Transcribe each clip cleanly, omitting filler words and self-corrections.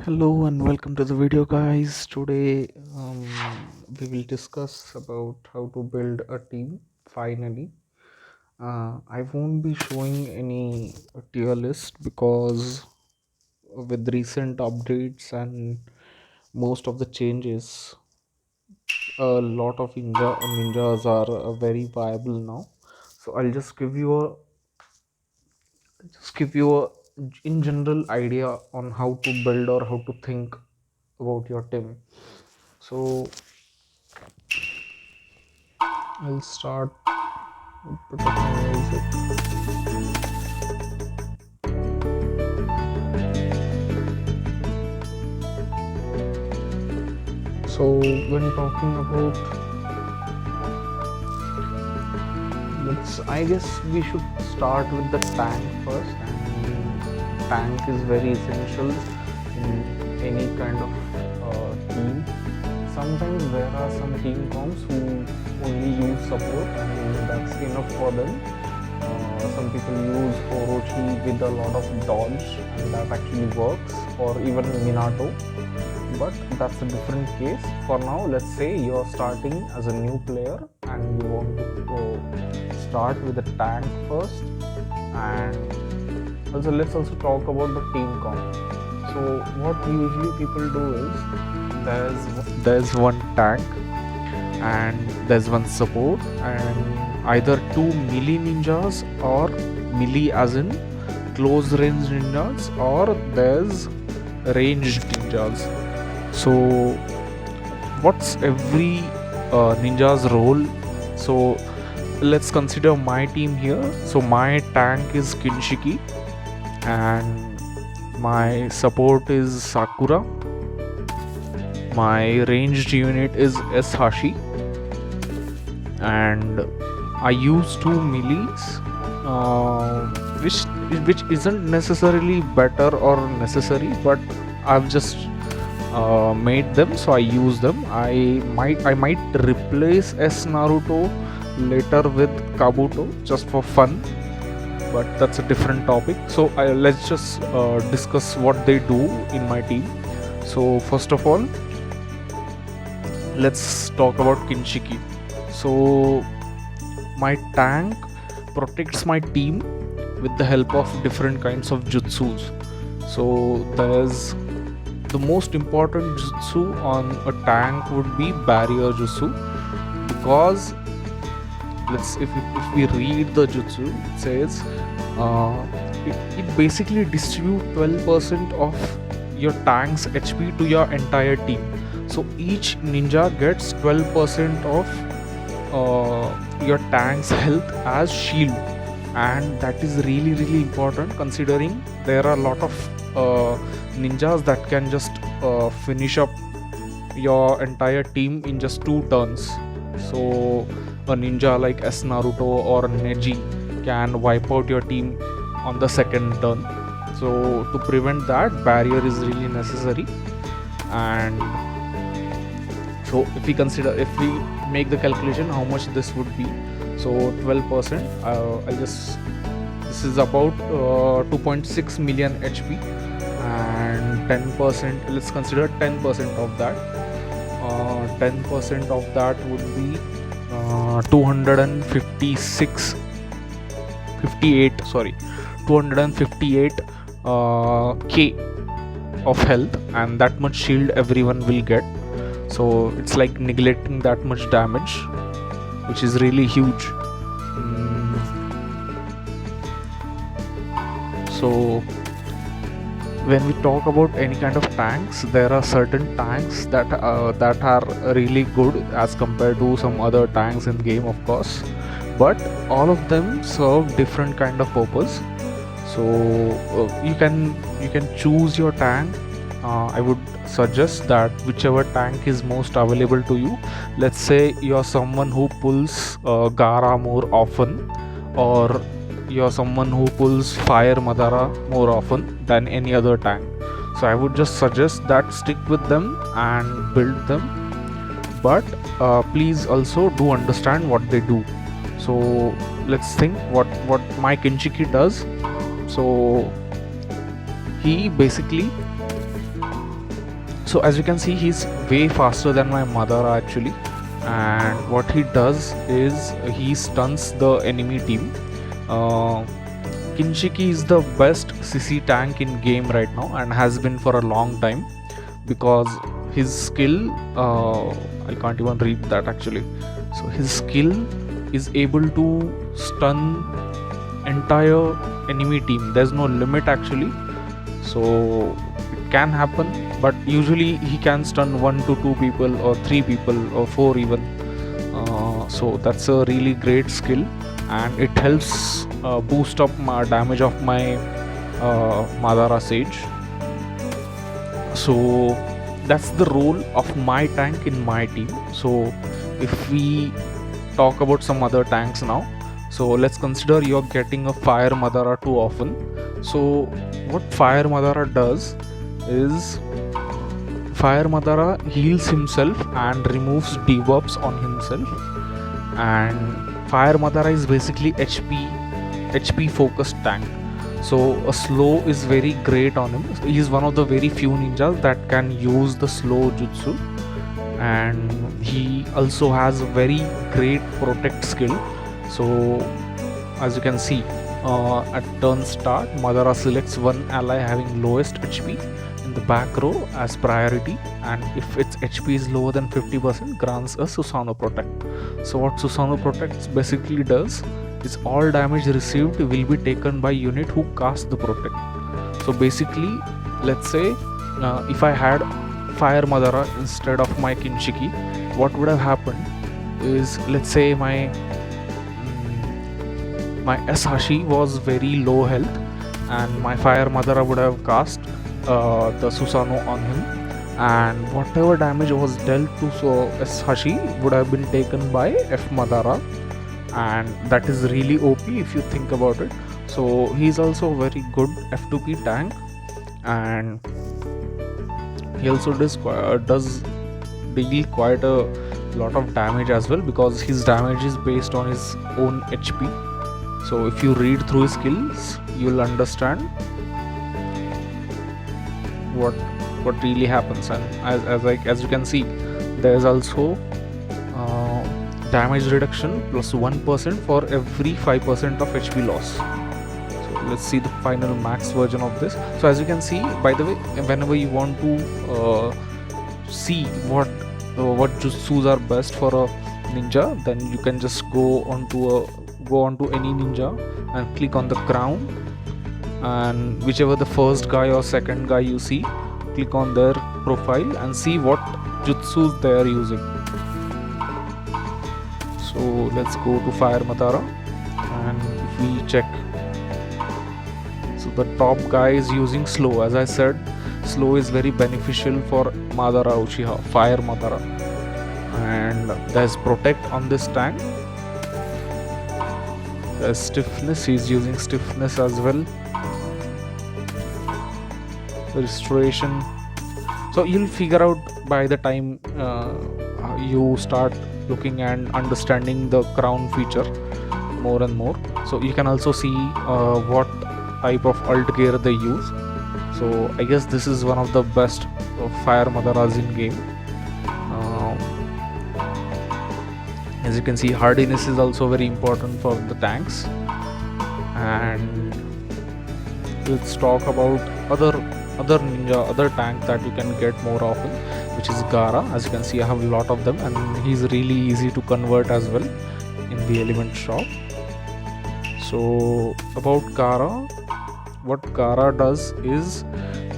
Hello and welcome to the video, guys. Today we will discuss about how to build a team. Finally, I won't be showing any tier list because with recent updates and most of the changes, a lot of ninjas are very viable now. So I'll just give you a in general idea on how to build or how to think about your team. So I'll start with bit of music. So when talking about, let's I guess we should start with the tank first. And tank is very essential in any kind of team. Sometimes there are some team comps who only use support and that's enough for them. Some people use Orochi with a lot of dodge and that actually works, or even Minato, but that's a different case. For now, let's say you're starting as a new player and you want to start with a tank first. And also, let's also talk about the team comp. So what usually people do is there's one tank and there's one support and either two melee ninjas, or melee as in close range ninjas, or there's ranged ninjas. So what's every ninja's role? So let's consider my team here. So my tank is Kinshiki and my support is Sakura. My ranged unit is Hashi, and I use two melees, which isn't necessarily better or necessary, but I've just made them, so I use them. I might replace S Naruto later with Kabuto just for fun, but that's a different topic. So let's just discuss what they do in my team. So first of all, let's talk about Kinshiki. So my tank protects my team with the help of different kinds of jutsus. So there's the most important jutsu on a tank would be barrier jutsu, because if we read the jutsu, it says it basically distributes 12% of your tank's HP to your entire team. So each ninja gets 12% of your tank's health as shield, and that is really important, considering there are a lot of ninjas that can just finish up your entire team in just 2 turns. So a ninja like S Naruto or Neji can wipe out your team on the second turn. So to prevent that, barrier is really necessary. And so if we make the calculation how much this would be, so 12%, this is about 2.6 million HP, and 10%, let's consider 10% of that. 10% of that would be 258 k of health, and that much shield everyone will get. So it's like neglecting that much damage, which is really huge. So when we talk about any kind of tanks, there are certain tanks that are really good as compared to some other tanks in game, of course, but all of them serve different kind of purpose. So you can choose your tank. I would suggest that whichever tank is most available to you. Let's say you're someone who pulls Gaara more often, or you're someone who pulls fire Madara more often than any other tank. So I would just suggest that stick with them and build them, but please also do understand what they do. So let's think what my Kinshiki does. So he basically So as you can see, he's way faster than my Madara actually. And what he does is he stuns the enemy team. uh, Kinshiki is the best CC tank in game right now and has been for a long time, because his skill, I can't even read that actually. So his skill is able to stun entire enemy team. There's no limit actually. So it can happen, but usually he can stun 1 to 2 people or 3 people or 4 even. So that's a really great skill, and it helps boost up my damage of my Madara Sage. So that's the role of my tank in my team. So if we talk about some other tanks now, so let's consider you're getting a Fire Madara too often. So what Fire Madara does is Fire Madara heals himself and removes debuffs on himself. And Fire Madara is basically HP focused tank. So a slow is very great on him. He's one of the very few ninjas that can use the slow jutsu, and he also has a very great protect skill. So as you can see, at turn start, Madara selects one ally having lowest HP in the back row as priority, and if its HP is lower than 50%, grants a Susanoo Protect. So what Susanoo Protect basically does is all damage received will be taken by unit who cast the Protect. So basically, let's say if I had Fire Madara instead of my Kinshiki, what would have happened is, let's say my Sashi was very low health, and my Fire Madara would have cast the Susanoo on him, and whatever damage was dealt to Sashi would have been taken by F Madara, and that is really OP if you think about it. So he's also a very good F2P tank, and he also does deal quite a lot of damage as well, because his damage is based on his own HP. So if you read through his skills, you'll understand what really happens. And as you can see, there's also damage reduction plus 1% for every 5% of HP loss. So let's see the final max version of this. So as you can see, by the way, whenever you want to see what jutsus are best for a ninja, then you can just go onto any ninja and click on the crown, and whichever the first guy or second guy you see, click on their profile and see what jutsus they are using. So let's go to Fire Madara, and if we check, so the top guy is using slow. As I said, slow is very beneficial for Madara Uchiha, Fire Madara. And there's protect on this tank. There's stiffness, he's using stiffness as well. Restoration. So you'll figure out by the time you start looking and understanding the crown feature more and more. So you can also see what type of alt gear they use. So I guess this is one of the best Fire Madaras in game. As you can see, hardiness is also very important for the tanks. And let's talk about other tank that you can get more often, which is Gaara. As you can see, I have a lot of them, and he's really easy to convert as well in the element shop. So about Gaara, what Gaara does is,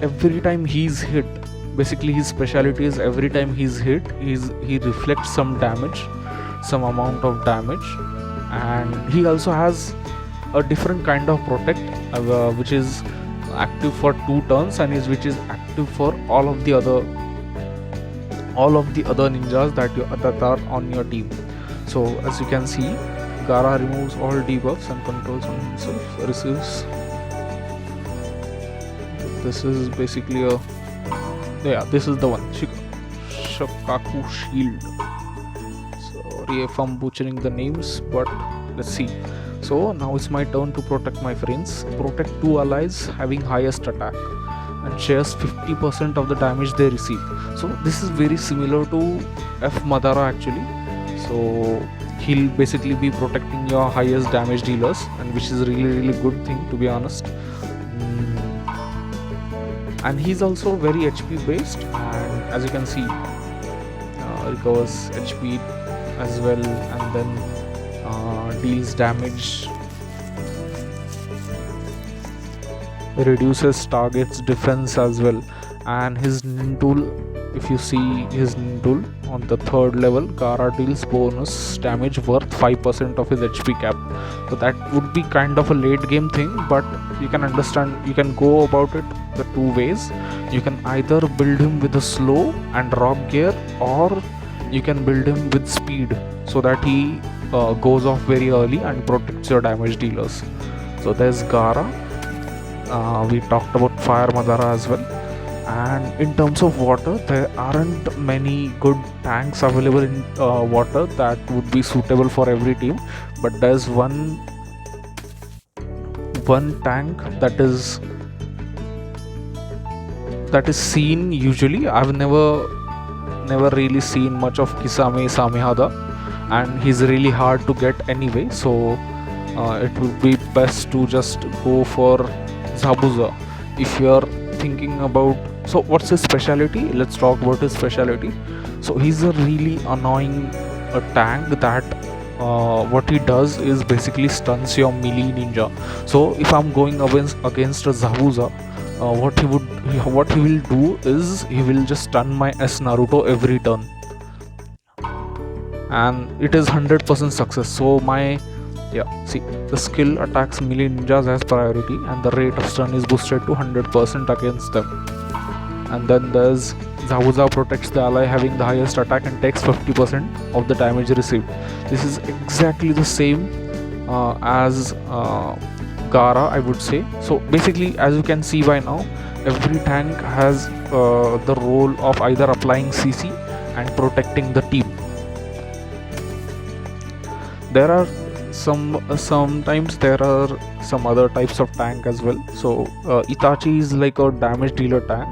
every time he's hit, basically his specialty is every time he's hit, he reflects some damage, some amount of damage. And he also has a different kind of protect, which is active for 2 turns, and which is active for all of the other ninjas that are on your team. So as you can see, Gaara removes all debuffs and controls on himself, receives. This is basically this is the one, Shokaku Shield. Sorry if I'm butchering the names, but let's see. So now it's my turn to protect my friends. Protect 2 allies having highest attack, and just 50% of the damage they receive. So this is very similar to F Madara actually. So he'll basically be protecting your highest damage dealers, and which is a really good thing, to be honest. And he's also very HP based, and as you can see, recovers HP as well, and then deals damage, reduces target's defense as well. And his nintool, if you see his nintool on the 3rd level, Gaara deals bonus damage worth 5% of his HP cap. So that would be kind of a late game thing, but you can understand, you can go about it the two ways. You can either build him with a slow and rock gear, or you can build him with speed so that he goes off very early and protects your damage dealers. So there's Gaara. We talked about Fire Madara as well. And in terms of water, there aren't many good tanks available in water that would be suitable for every team, but there's one tank that is seen usually. I've never really seen much of Kisame Samehada, and he's really hard to get anyway, so it would be best to just go for Zabuza if you're thinking about. So what's his specialty? Let's talk about his specialty. So he's a really annoying tank that what he does is basically stuns your melee ninja. So if I'm going against a Zabuza, what he will do is he will just stun my S Naruto every turn, and it is 100% success. So see, the skill attacks melee ninjas as priority, and the rate of stun is boosted to 100% against them. And then there's Zabuza protects the ally having the highest attack and takes 50% of the damage received. This is exactly the same as Gaara, I would say. So basically, as you can see by now, every tank has the role of either applying CC and protecting the team. There are sometimes there are some other types of tank as well. So Itachi is like a damage dealer tank,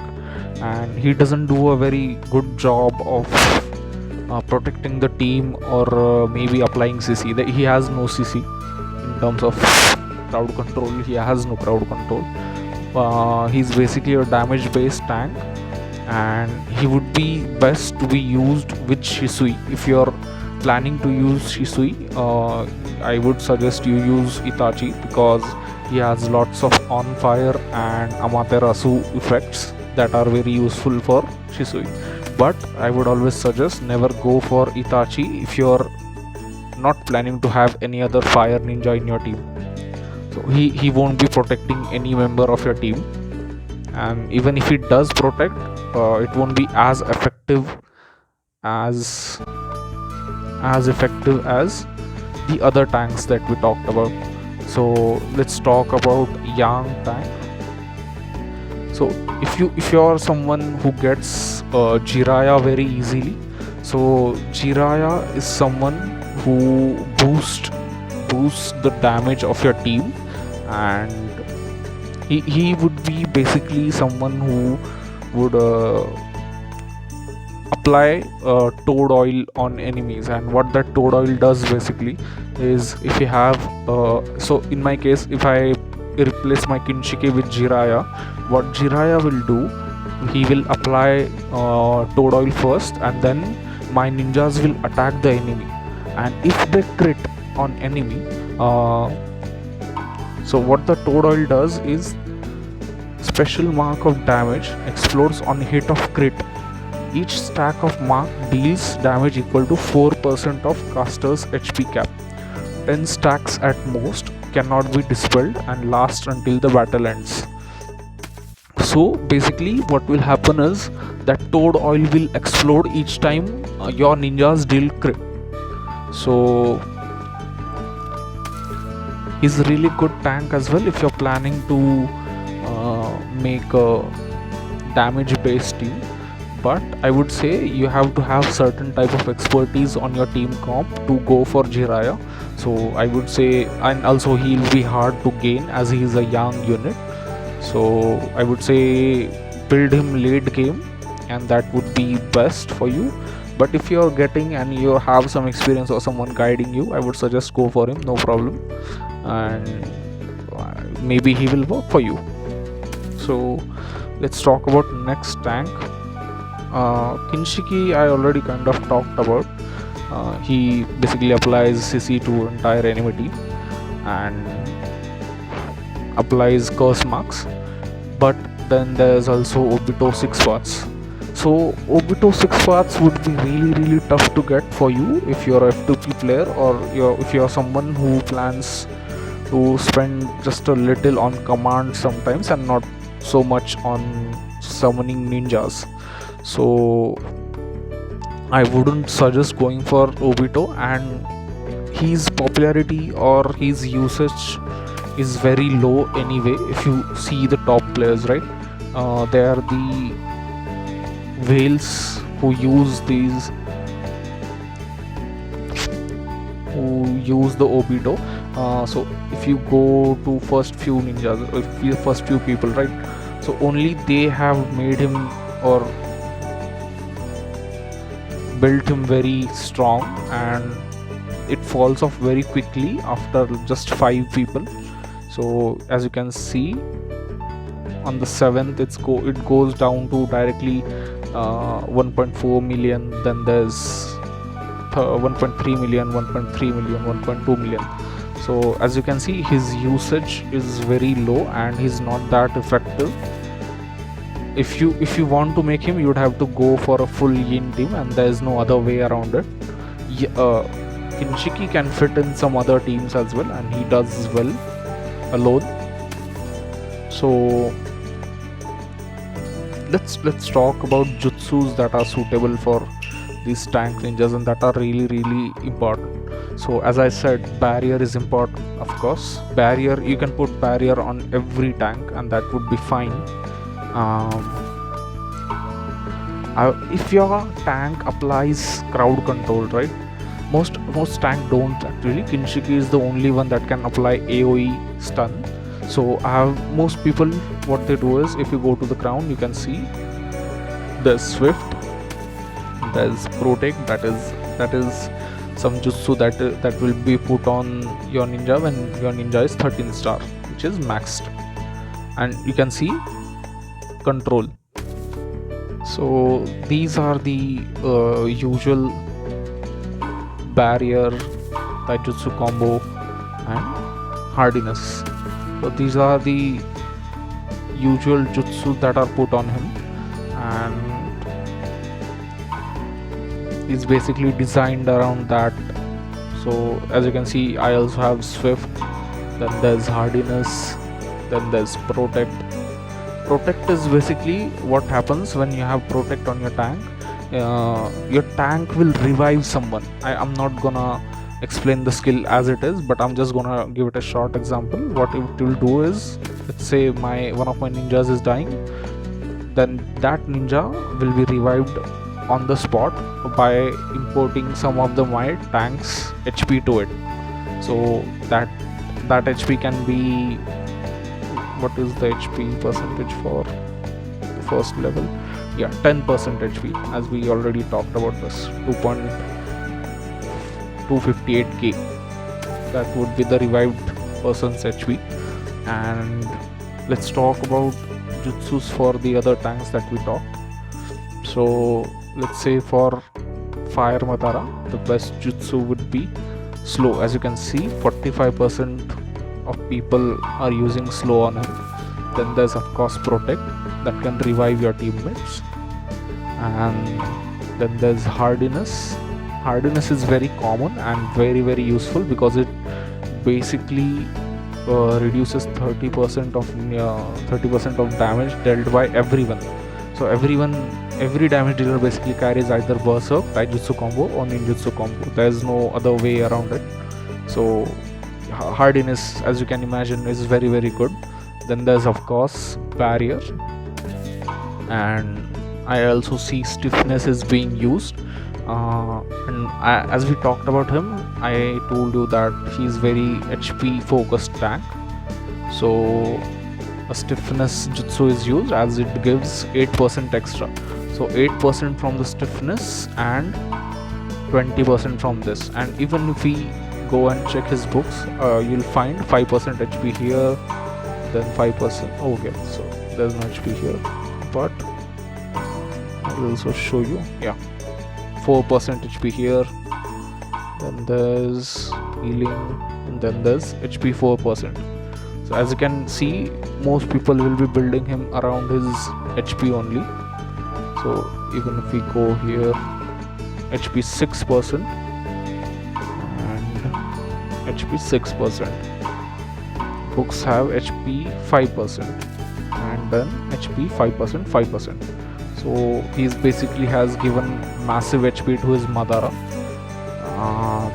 and he doesn't do a very good job of protecting the team, or maybe applying CC. He has no CC in terms of crowd control. He has no crowd control. He's basically a damage based tank, and he would be best to be used with Shisui. If you're planning to use Shisui, I would suggest you use Itachi, because he has lots of on fire and Amaterasu effects that are very useful for Shisui. But I would always suggest never go for Itachi if you're not planning to have any other fire ninja in your team. So he won't be protecting any member of your team, and even if he does protect, it won't be as effective as the other tanks that we talked about. So let's talk about Yang tank. So if you're someone who gets Jiraya very easily, so Jiraya is someone who boosts the damage of your team, and he would be basically someone who would apply toad oil on enemies. And what that toad oil does basically is, if you have so in my case, if I replace my Kinshiki with Jiraya, what Jiraya will do, he will apply toad oil first, and then my ninjas will attack the enemy, and if they crit on enemy, so what the toad oil does is, special mark of damage explodes on hit of crit. Each stack of mark deals damage equal to 4% of caster's HP cap. 10 stacks at most, cannot be dispelled, and last until the battle ends. So basically what will happen is that toad oil will explode each time your ninjas deal crit. So he's a really good tank as well if you're planning to make a damage based team. But I would say you have to have certain type of expertise on your team comp to go for Jiraya. So I would say, and also he'll be hard to gain as he is a young unit. So I would say build him late game, and that would be best for you. But if you're getting and you have some experience or someone guiding you, I would suggest go for him, no problem. And maybe he will work for you. So let's talk about next tank. Kinshiki I already kind of talked about. He basically applies CC to entire enemy team and applies curse marks. But then there's also Obito 6 parts. So Obito 6 parts would be really tough to get for you if you're a F2P player, or if you're someone who plans to spend just a little on command sometimes and not so much on summoning ninjas. So I wouldn't suggest going for Obito, and his popularity or his usage is very low anyway. If you see the top players, right, they are the whales who use the Obito. So if you go to first few ninjas, first few people, right, so only they have made him or built him very strong, and it falls off very quickly after just 5 people. So as you can see, on the 7th it goes down to directly 1.4 million. Then there's 1.3 million, 1.3 million, 1.2 million. So as you can see, his usage is very low and he's not that effective. If you want to make him, you would have to go for a full yin team, and there is no other way around it. Kinshiki can fit in some other teams as well, and he does well alone. So let's talk about jutsus that are suitable for these tank ninjas and that are really important. So as I said, barrier is important, of course. Barrier, you can put barrier on every tank and that would be fine. If your tank applies crowd control, right, most tank don't actually. Kinshiki is the only one that can apply AoE stun. So most people, what they do is, if you go to the crown, you can see there's Swift, there's Protect, that is some jutsu that will be put on your ninja when your ninja is 13 star, which is maxed. And you can see control. So these are the usual barrier, taijutsu combo, and hardiness. So these are the usual jutsu that are put on him, and is basically designed around that. So as you can see, I also have Swift, then there's hardiness, then there's Protect. Protect is basically what happens when you have Protect on your tank. Your tank will revive someone. I'm not gonna explain the skill as it is, but I'm just gonna give it a short example. What it will do is, let's say one of my ninjas is dying, then that ninja will be revived on the spot by importing some of my tank's HP to it. So that HP can be, what is the HP percentage for the first level? Yeah, 10% HP, as we already talked about this, 2.258k. That would be the revived person's HP. And let's talk about jutsus for the other tanks that we talked. So let's say for Fire Madara, the best jutsu would be slow. As you can see, 45% of people are using slow on him. Then there's of course Protect, that can revive your teammates. And then there's hardiness. Hardiness is very common and very useful because it basically reduces 30% of damage dealt by everyone. So every damage dealer basically carries either Berserk, Taijutsu combo, or Ninjutsu combo. There is no other way around it. So hardiness, as you can imagine, is very good. Then there's of course barrier, and I also see stiffness is being used. As we talked about him, I told you that he's very HP focused tank. So a stiffness jutsu is used, as it gives 8% extra. So 8% from the stiffness and 20% from this. And even if we go and check his books, you'll find 5% HP here, then 5%. Okay, so there's no HP here, but I'll also show you. Yeah, 4% HP here, then there's healing, and then there's HP 4%. So as you can see, most people will be building him around his HP only. So even if we go here, HP 6% and HP 6%. Books have HP 5% and then HP 5%, 5%. So he's basically has given massive HP to his Madara.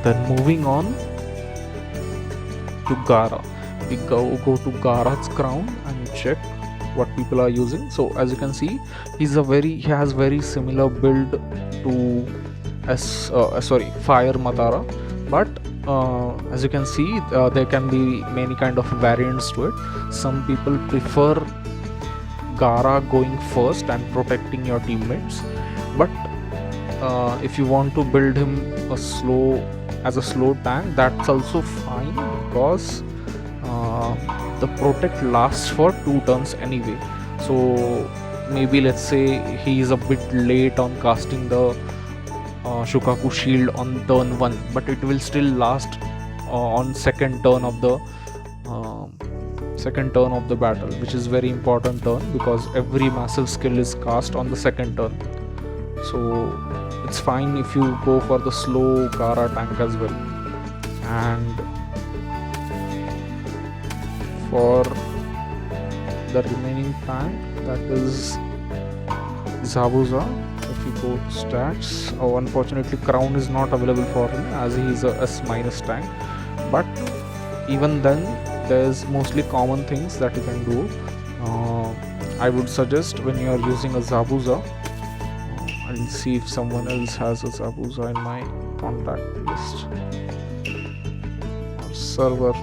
Then moving on to Gaara, we go to Gaara's crown and check what people are using. So as you can see, he has very similar build to Fire Madara, but as you can see, there can be many kind of variants to it. Some people prefer Gaara going first and protecting your teammates, but if you want to build him as a slow tank, that's also fine, because the protect lasts for 2 turns anyway. So maybe let's say he is a bit late on casting the Shukaku shield on turn 1, but it will still last on second turn of the battle, which is very important turn, because every massive skill is cast on the second turn. So it's fine if you go for the slow Gaara tank as well. And for the remaining tank, that is Zabuza. If you go to stats, unfortunately crown is not available for him, as he is a S- tank, but even then there's mostly common things that you can do. I would suggest, when you are using a Zabuza, I'll see if someone else has a Zabuza in my contact list or server.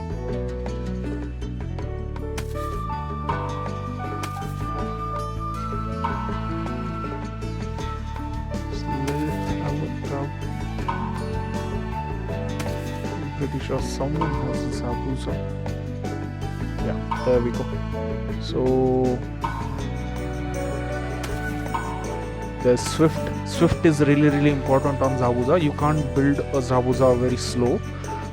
Pretty sure someone has a Zabuza. Yeah, there we go. So the Swift is really important on Zabuza. You can't build a Zabuza very slow,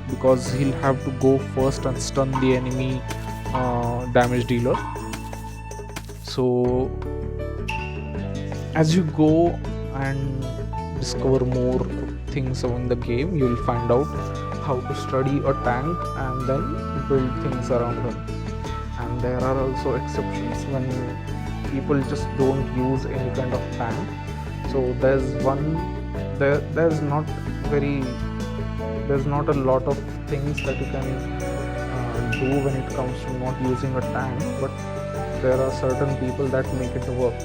because he'll have to go first and stun the enemy damage dealer. So as you go and discover more things in the game, you'll find out how to study a tank and then build things around him. And there are also exceptions when people just don't use any kind of tank. So there's not a lot of things that you can do when it comes to not using a tank, but there are certain people that make it work.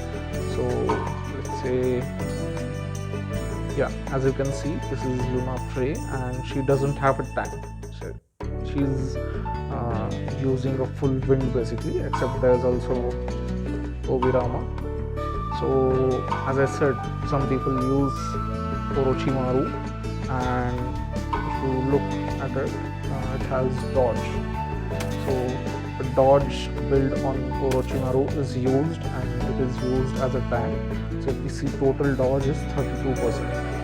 So let's say, yeah, as you can see, this is Luna Frey, and she doesn't have a tank. So she's using a full wind basically, except there's also Obirama. So as I said, some people use Orochimaru, and if you look at it, it has dodge. So the dodge build on Orochimaru is used, and it is used as a tank. So if you see, total dodge is 32%,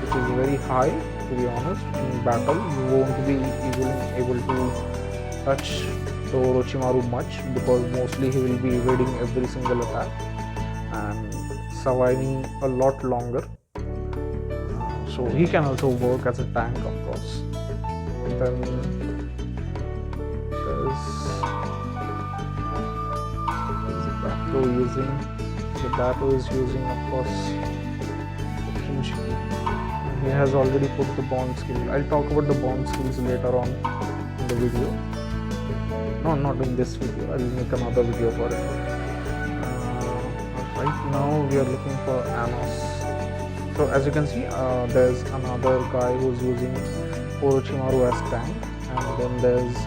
which is very high, to be honest. In battle, you won't be even able to touch the Orochimaru much, because mostly he will be evading every single attack and surviving a lot longer. So he can also work as a tank, of course. Then there's the Bato is using, of course, the Kinshiki. He has already put the bond skill. I'll talk about the bond skills later on in the video. No, not in this video. I'll make another video for it. Right now we are looking for Anos. So as you can see, there's another guy who's using Orochimaru as tank, and then there's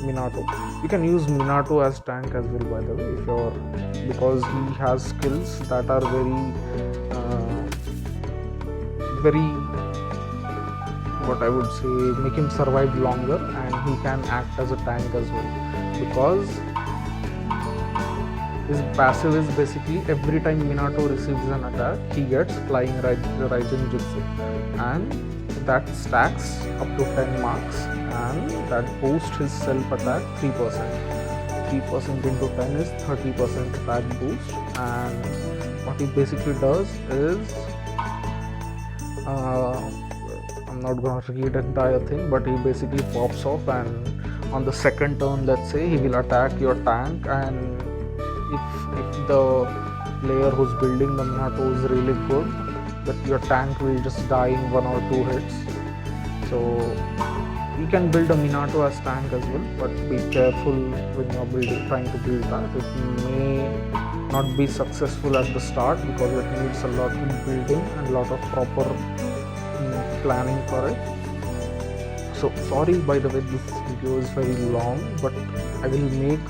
Minato. You can use Minato as tank as well, by the way, if you're, because he has skills that are very, what I would say, make him survive longer, and he can act as a tank as well, because his passive is basically every time Minato receives an attack, he gets flying Raijin Jutsu, and that stacks up to 10 marks, and that boosts his self attack 3%. 3% into 10 is 30% attack boost, and what he basically does is, I'm not gonna read the entire thing, but he basically pops off, and on the second turn, let's say, he will attack your tank, and if the player who's building the Minato is really good, that your tank will just die in 1 or 2 hits. So you can build a Minato as tank as well, but be careful when you're trying to build that. It may not be successful at the start because it needs a lot of building and a lot of proper planning for it. So sorry, by the way, this video is very long, but I will make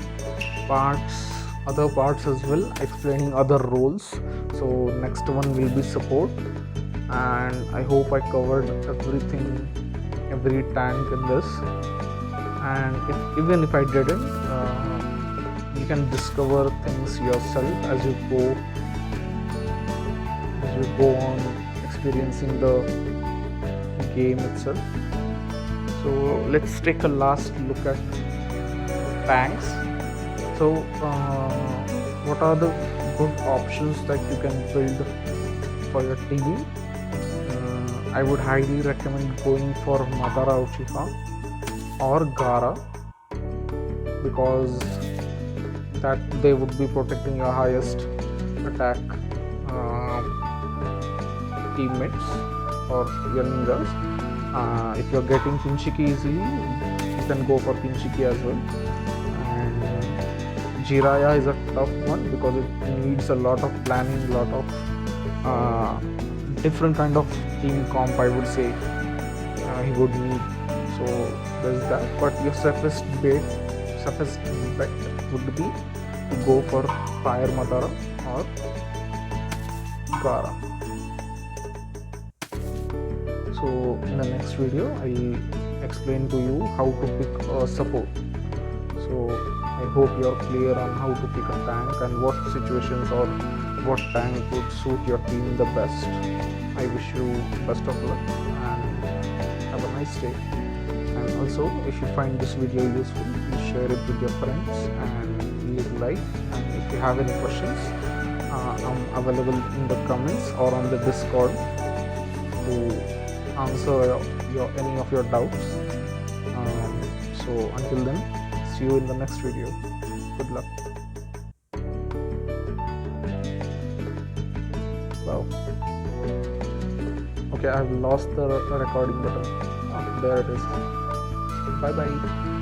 other parts as well, explaining other roles. So next one will be support, and I hope I covered everything, every tank in this. And even if I didn't, you can discover things yourself as you go on experiencing the game itself. So let's take a last look at tanks. So what are the good options that you can build for your team? I would highly recommend going for Madara Uchiha or Gaara, because that they would be protecting your highest attack teammates or your ninjas. If you're getting Kinshiki easily, you can go for Kinshiki as well. And Jiraya is a tough one because it needs a lot of planning, a lot of different kind of team comp, I would say, he would need. So there's that. But your safest bet would be to go for Fire Madara or Gaara. So in the next video, I'll explain to you how to pick a support. So I hope you're clear on how to pick a tank and what situations or what tank would suit your team the best. I wish you best of luck and have a nice day. And also, if you find this video useful, please share it with your friends and leave a like. And if you have any questions, I'm available in the comments or on the Discord to answer any of your doubts. So until then, see you in the next video. Good luck. Wow. Okay, I've lost the recording button. Oh, there it is. Bye bye.